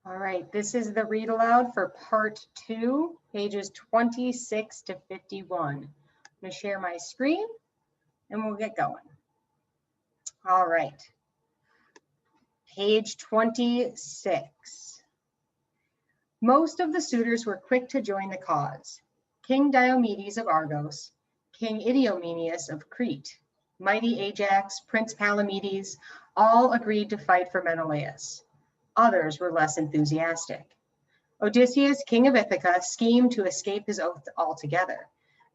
All right, this is the read aloud for part 2, pages 26 to 51. I'm going to share my screen and we'll get going. All right, page 26. Most of the suitors were quick to join the cause. King Diomedes of Argos, King Idomeneus of Crete, mighty Ajax, Prince Palamedes, all agreed to fight for Menelaus. Others were less enthusiastic. Odysseus, king of Ithaca, schemed to escape his oath altogether.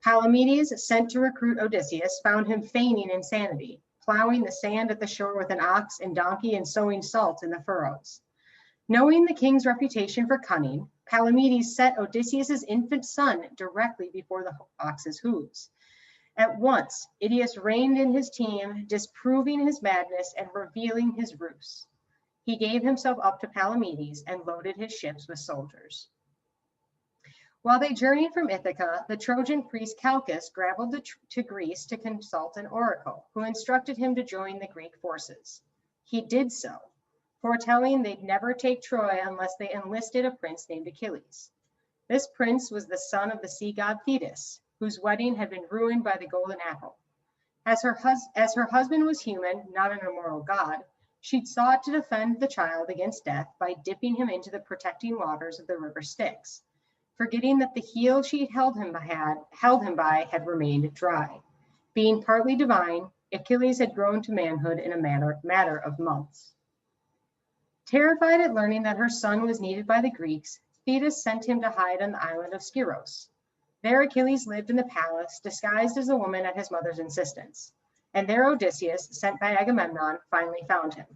Palamedes, sent to recruit Odysseus, found him feigning insanity, plowing the sand at the shore with an ox and donkey and sowing salt in the furrows. Knowing the king's reputation for cunning, Palamedes set Odysseus's infant son directly before the ox's hooves. At once, Idaeus reined in his team, disproving his madness and revealing his ruse. He gave himself up to Palamedes and loaded his ships with soldiers. While they journeyed from Ithaca, the Trojan priest Calchas traveled to Greece to consult an oracle, who instructed him to join the Greek forces. He did so, foretelling they'd never take Troy unless they enlisted a prince named Achilles. This prince was the son of the sea god Thetis, whose wedding had been ruined by the golden apple. As her husband was human, not an immortal god, she'd sought to defend the child against death by dipping him into the protecting waters of the river Styx, forgetting that the heel she held him by had remained dry. Being partly divine, Achilles had grown to manhood in a matter of months. Terrified at learning that her son was needed by the Greeks, Thetis sent him to hide on the island of Skyros. There Achilles lived in the palace, disguised as a woman at his mother's insistence. And there Odysseus, sent by Agamemnon, finally found him.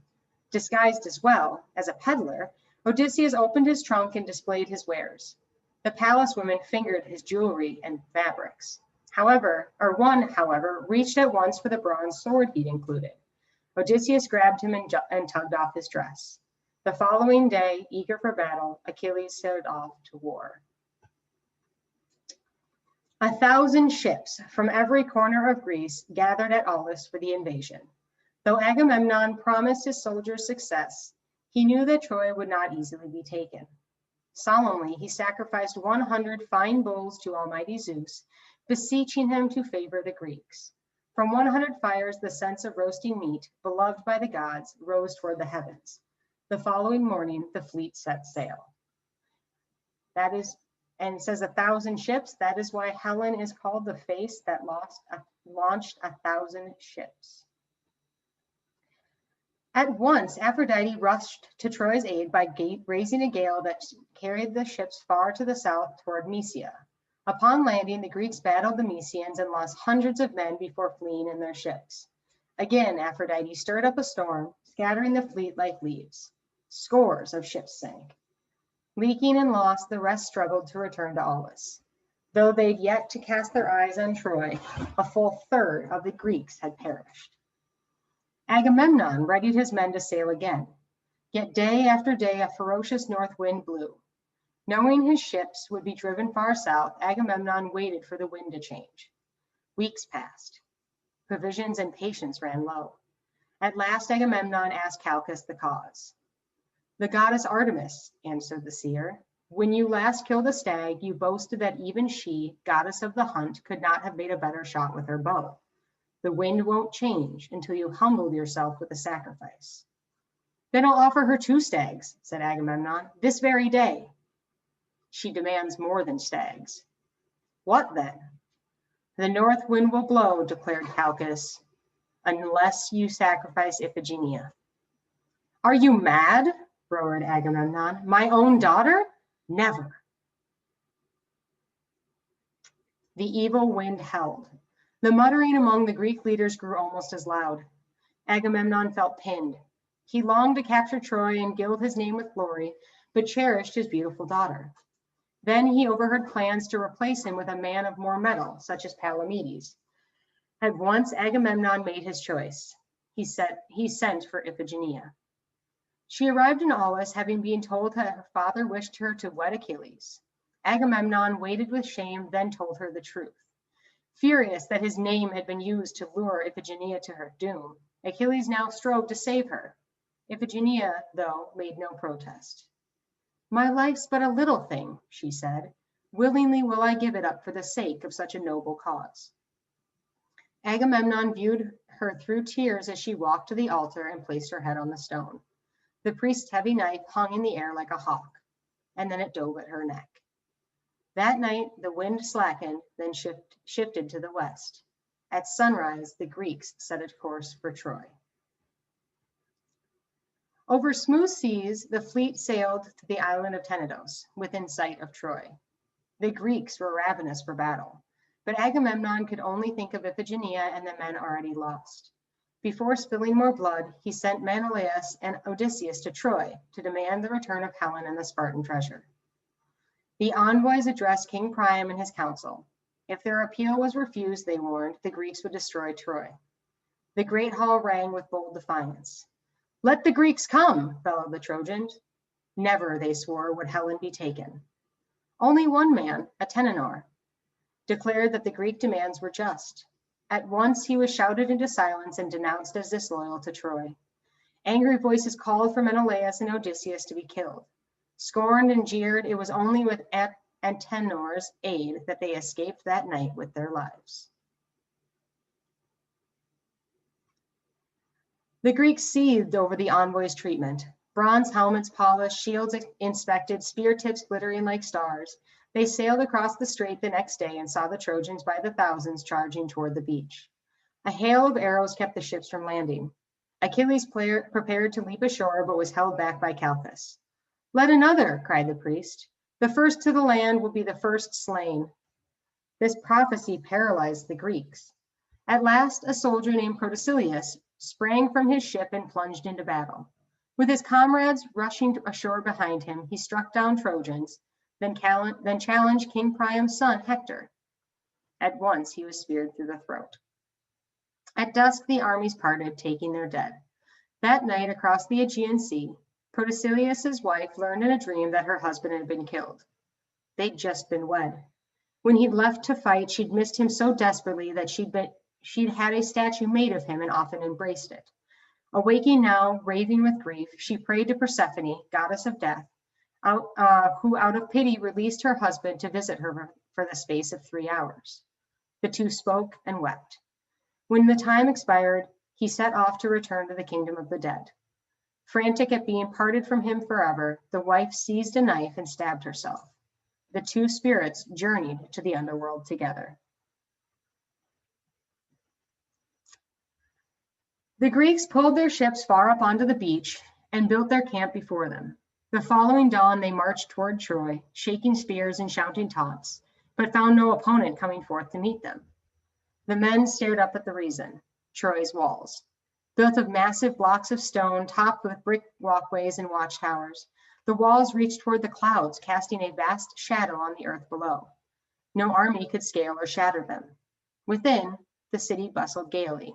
Disguised as well, as a peddler, Odysseus opened his trunk and displayed his wares. The palace women fingered his jewelry and fabrics. One, reached at once for the bronze sword he'd included. Odysseus grabbed him and tugged off his dress. The following day, eager for battle, Achilles sailed off to war. 1,000 ships from every corner of Greece gathered at Aulis for the invasion. Though Agamemnon promised his soldiers success, he knew that Troy would not easily be taken. Solemnly, he sacrificed 100 fine bulls to Almighty Zeus, beseeching him to favor the Greeks. From 100 fires, the sense of roasting meat, beloved by the gods, rose toward the heavens. The following morning, the fleet set sail. And it says 1,000 ships. That is why Helen is called the face that launched 1,000 ships. At once, Aphrodite rushed to Troy's aid by raising a gale that carried the ships far to the south toward Mysia. Upon landing, the Greeks battled the Mysians and lost hundreds of men before fleeing in their ships. Again, Aphrodite stirred up a storm, scattering the fleet like leaves. Scores of ships sank. Leaking and lost, the rest struggled to return to Aulis. Though they'd yet to cast their eyes on Troy, a full third of the Greeks had perished. Agamemnon readied his men to sail again. Yet day after day, a ferocious north wind blew. Knowing his ships would be driven far south, Agamemnon waited for the wind to change. Weeks passed. Provisions and patience ran low. At last, Agamemnon asked Calchas the cause. The goddess Artemis, answered the seer. When you last killed a stag, you boasted that even she, goddess of the hunt, could not have made a better shot with her bow. The wind won't change until you humbled yourself with a sacrifice. Then I'll offer her 2 stags, said Agamemnon, this very day. She demands more than stags. What then? The north wind will blow, declared Calchas, unless you sacrifice Iphigenia. Are you mad? Roared Agamemnon. My own daughter? Never. The evil wind held. The muttering among the Greek leaders grew almost as loud. Agamemnon felt pinned. He longed to capture Troy and gild his name with glory, but cherished his beautiful daughter. Then he overheard plans to replace him with a man of more mettle, such as Palamedes. At once Agamemnon made his choice. He sent for Iphigenia. She arrived in Aulis, having been told that her father wished her to wed Achilles. Agamemnon waited with shame, then told her the truth. Furious that his name had been used to lure Iphigenia to her doom, Achilles now strove to save her. Iphigenia, though, made no protest. My life's but a little thing, she said. Willingly will I give it up for the sake of such a noble cause. Agamemnon viewed her through tears as she walked to the altar and placed her head on the stone. The priest's heavy knife hung in the air like a hawk, and then it dove at her neck. That night, the wind slackened, then shifted to the west. At sunrise, the Greeks set a course for Troy. Over smooth seas, the fleet sailed to the island of Tenedos, within sight of Troy. The Greeks were ravenous for battle, but Agamemnon could only think of Iphigenia and the men already lost. Before spilling more blood, he sent Menelaus and Odysseus to Troy to demand the return of Helen and the Spartan treasure. The envoys addressed King Priam and his council. If their appeal was refused, they warned, the Greeks would destroy Troy. The great hall rang with bold defiance. Let the Greeks come, bellowed the Trojans. Never, they swore, would Helen be taken. Only one man, Atenor, declared that the Greek demands were just. At once he was shouted into silence and denounced as disloyal to Troy. Angry voices called for Menelaus and Odysseus to be killed. Scorned and jeered, it was only with Antenor's aid that they escaped that night with their lives. The Greeks seethed over the envoy's treatment. Bronze helmets polished, shields inspected, spear tips glittering like stars. They sailed across the strait the next day and saw the Trojans by the thousands charging toward the beach. A hail of arrows kept the ships from landing. Achilles prepared to leap ashore, but was held back by Calchas. Let another, cried the priest. The first to the land will be the first slain. This prophecy paralyzed the Greeks. At last, a soldier named Protesilaus sprang from his ship and plunged into battle. With his comrades rushing ashore behind him, he struck down Trojans, then challenged King Priam's son, Hector. At once, he was speared through the throat. At dusk, the armies parted, taking their dead. That night, across the Aegean Sea, Protesilaus' wife learned in a dream that her husband had been killed. They'd just been wed. When he'd left to fight, she'd missed him so desperately that she'd had a statue made of him and often embraced it. Awaking now, raving with grief, she prayed to Persephone, goddess of death, who out of pity released her husband to visit her for the space of 3 hours. The two spoke and wept. When the time expired, he set off to return to the kingdom of the dead. Frantic at being parted from him forever, the wife seized a knife and stabbed herself. The two spirits journeyed to the underworld together. The Greeks pulled their ships far up onto the beach and built their camp before them. The following dawn, they marched toward Troy, shaking spears and shouting taunts, but found no opponent coming forth to meet them. The men stared up at the reason, Troy's walls. Built of massive blocks of stone, topped with brick walkways and watchtowers, the walls reached toward the clouds, casting a vast shadow on the earth below. No army could scale or shatter them. Within, the city bustled gaily.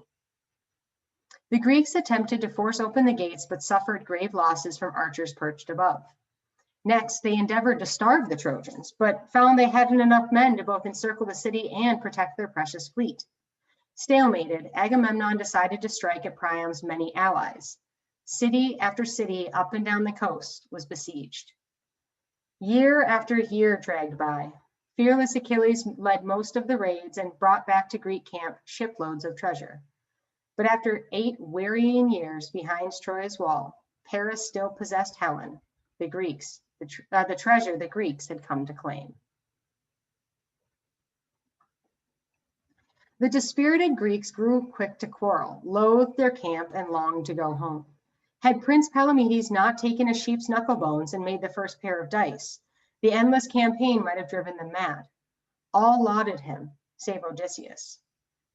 The Greeks attempted to force open the gates, but suffered grave losses from archers perched above. Next, they endeavored to starve the Trojans, but found they hadn't enough men to both encircle the city and protect their precious fleet. Stalemated, Agamemnon decided to strike at Priam's many allies. City after city up and down the coast was besieged. Year after year dragged by. Fearless Achilles led most of the raids and brought back to Greek camp shiploads of treasure. But after 8 wearying years behind Troy's wall, Paris still possessed Helen, the treasure the Greeks had come to claim. The dispirited Greeks grew quick to quarrel, loathed their camp, and longed to go home. Had Prince Palamedes not taken a sheep's knuckle bones and made the first pair of dice, the endless campaign might have driven them mad. All lauded him, save Odysseus.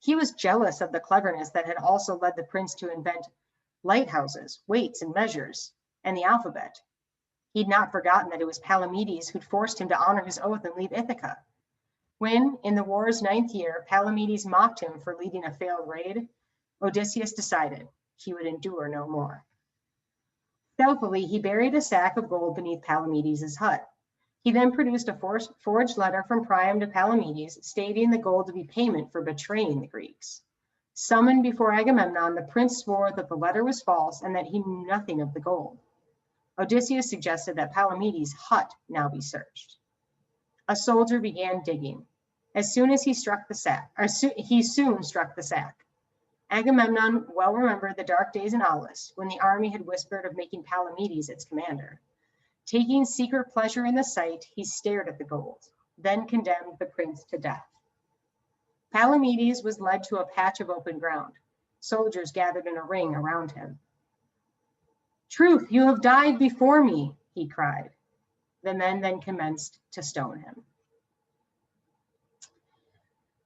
He was jealous of the cleverness that had also led the prince to invent lighthouses, weights and measures, and the alphabet. He'd not forgotten that it was Palamedes who'd forced him to honor his oath and leave Ithaca. When, in the war's 9th year, Palamedes mocked him for leading a failed raid, Odysseus decided he would endure no more. Stealthily, he buried a sack of gold beneath Palamedes' hut. He then produced a forged letter from Priam to Palamedes, stating the gold to be payment for betraying the Greeks. Summoned before Agamemnon, the prince swore that the letter was false and that he knew nothing of the gold. Odysseus suggested that Palamedes' hut now be searched. A soldier began digging. As soon as he struck the sack, he soon struck the sack. Agamemnon well remembered the dark days in Aulis when the army had whispered of making Palamedes its commander. Taking secret pleasure in the sight, he stared at the gold, then condemned the prince to death. Palamedes was led to a patch of open ground. Soldiers gathered in a ring around him. "Truth, you have died before me," he cried. The men then commenced to stone him.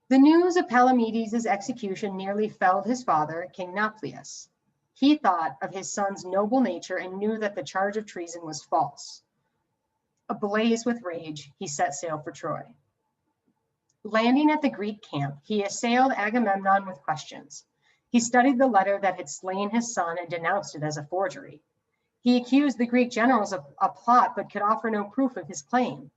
The news of Palamedes' execution nearly felled his father, King Nauplius. He thought of his son's noble nature and knew that the charge of treason was false. Ablaze with rage, he set sail for Troy. Landing at the Greek camp, he assailed Agamemnon with questions. He studied the letter that had slain his son and denounced it as a forgery. He accused the Greek generals of a plot, but could offer no proof of his claim.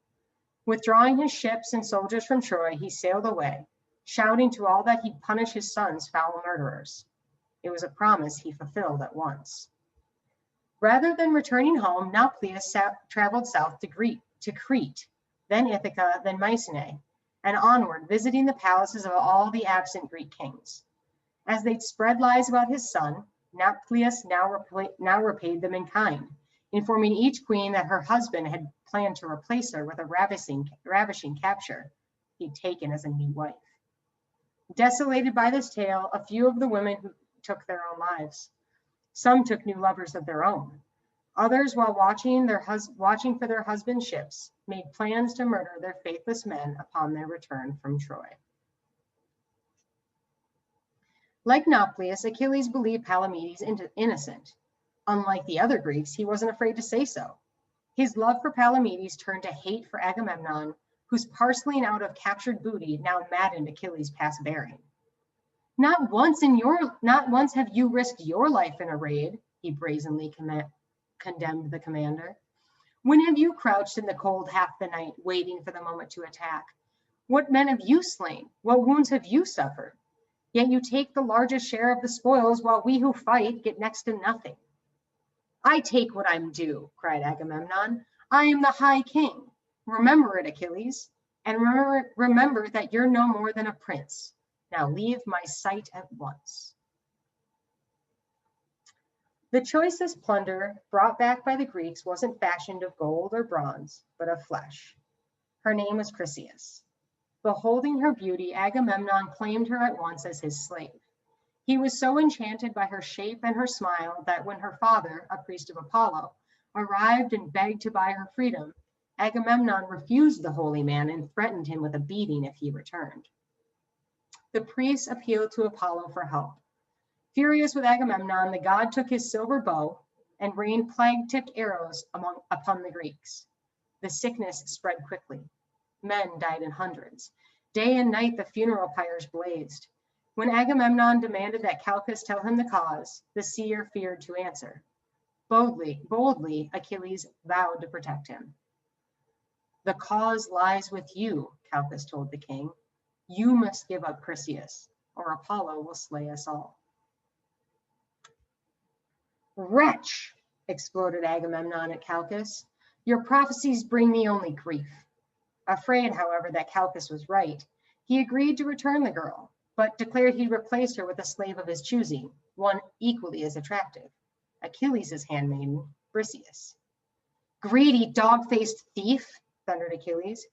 Withdrawing his ships and soldiers from Troy, he sailed away, shouting to all that he'd punish his son's foul murderers. It was a promise he fulfilled at once. Rather than returning home, Nauplius traveled south to Crete, then Ithaca, then Mycenae, and onward, visiting the palaces of all the absent Greek kings. As they'd spread lies about his son, Nauplius now repaid them in kind, informing each queen that her husband had planned to replace her with a ravishing capture he'd taken as a new wife. Desolated by this tale, a few of the women who took their own lives. Some took new lovers of their own. Others, while watching for their husbands' ships, made plans to murder their faithless men upon their return from Troy. Like Nauplius, Achilles believed Palamedes innocent. Unlike the other Greeks, he wasn't afraid to say so. His love for Palamedes turned to hate for Agamemnon, whose parceling out of captured booty now maddened Achilles past bearing. Not once have you risked your life in a raid," he brazenly condemned the commander. "When have you crouched in the cold half the night, waiting for the moment to attack? What men have you slain? What wounds have you suffered? Yet you take the largest share of the spoils, while we who fight get next to nothing." "I take what I'm due," cried Agamemnon. "I am the high king. Remember it, Achilles, and remember that you're no more than a prince. Now leave my sight at once." The choicest plunder brought back by the Greeks wasn't fashioned of gold or bronze, but of flesh. Her name was Chryseis. Beholding her beauty, Agamemnon claimed her at once as his slave. He was so enchanted by her shape and her smile that when her father, a priest of Apollo, arrived and begged to buy her freedom, Agamemnon refused the holy man and threatened him with a beating if he returned. The priest appealed to Apollo for help. Furious with Agamemnon, the god took his silver bow and rained plague-tipped arrows upon the Greeks. The sickness spread quickly. Men died in hundreds. Day and night the funeral pyres blazed. When Agamemnon demanded that Calchas tell him the cause, the seer feared to answer. Boldly, Achilles vowed to protect him. "The cause lies with you," Calchas told the king. "You must give up Chryseis, or Apollo will slay us all." "Wretch!" exploded Agamemnon at Calchas. "Your prophecies bring me only grief." Afraid, however, that Calchas was right, he agreed to return the girl, but declared he'd replace her with a slave of his choosing, one equally as attractive, Achilles' handmaiden, Briseis. "Greedy, dog-faced thief," thundered Achilles.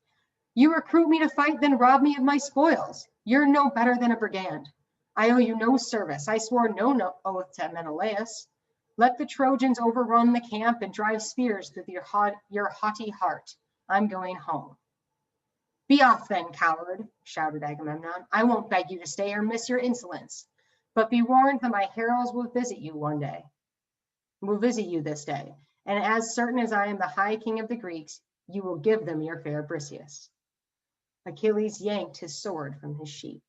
"You recruit me to fight, then rob me of my spoils. You're no better than a brigand. I owe you no service. I swore no oath to Menelaus. Let the Trojans overrun the camp and drive spears through your haughty heart. I'm going home." "Be off then, coward," shouted Agamemnon. "I won't beg you to stay or miss your insolence. But be warned that my heralds will visit you this day. And as certain as I am the high king of the Greeks, you will give them your fair Briseis." Achilles yanked his sword from his sheath.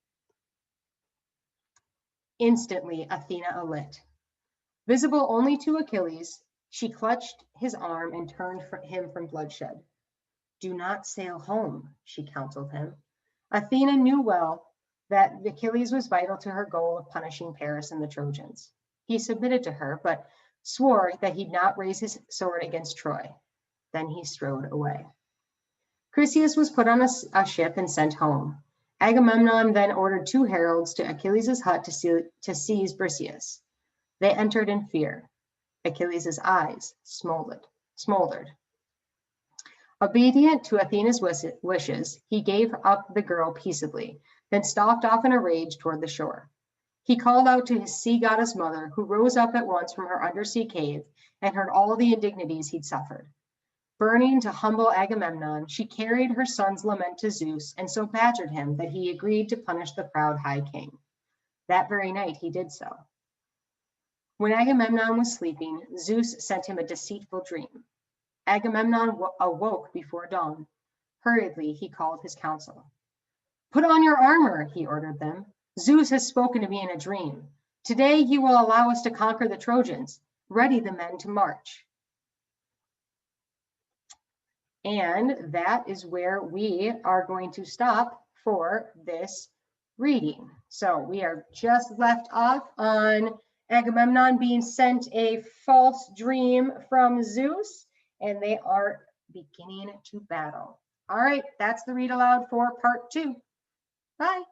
Instantly, Athena alit. Visible only to Achilles, she clutched his arm and turned him from bloodshed. "Do not sail home," she counseled him. Athena knew well that Achilles was vital to her goal of punishing Paris and the Trojans. He submitted to her, but swore that he'd not raise his sword against Troy. Then he strode away. Chryseis was put on a ship and sent home. Agamemnon then ordered 2 heralds to Achilles' hut to seize Briseis. They entered in fear. Achilles' eyes smoldered. Obedient to Athena's wishes, he gave up the girl peaceably, then stalked off in a rage toward the shore. He called out to his sea goddess mother, who rose up at once from her undersea cave and heard all the indignities he'd suffered. Burning to humble Agamemnon, she carried her son's lament to Zeus and so badgered him that he agreed to punish the proud high king. That very night he did so. When Agamemnon was sleeping, Zeus sent him a deceitful dream. Agamemnon awoke before dawn. Hurriedly, he called his council. "Put on your armor," he ordered them. "Zeus has spoken to me in a dream. Today he will allow us to conquer the Trojans. Ready the men to march." And that is where we are going to stop for this reading. So we are just left off on Agamemnon being sent a false dream from Zeus, and they are beginning to battle. All right, that's the read aloud for part 2. Bye.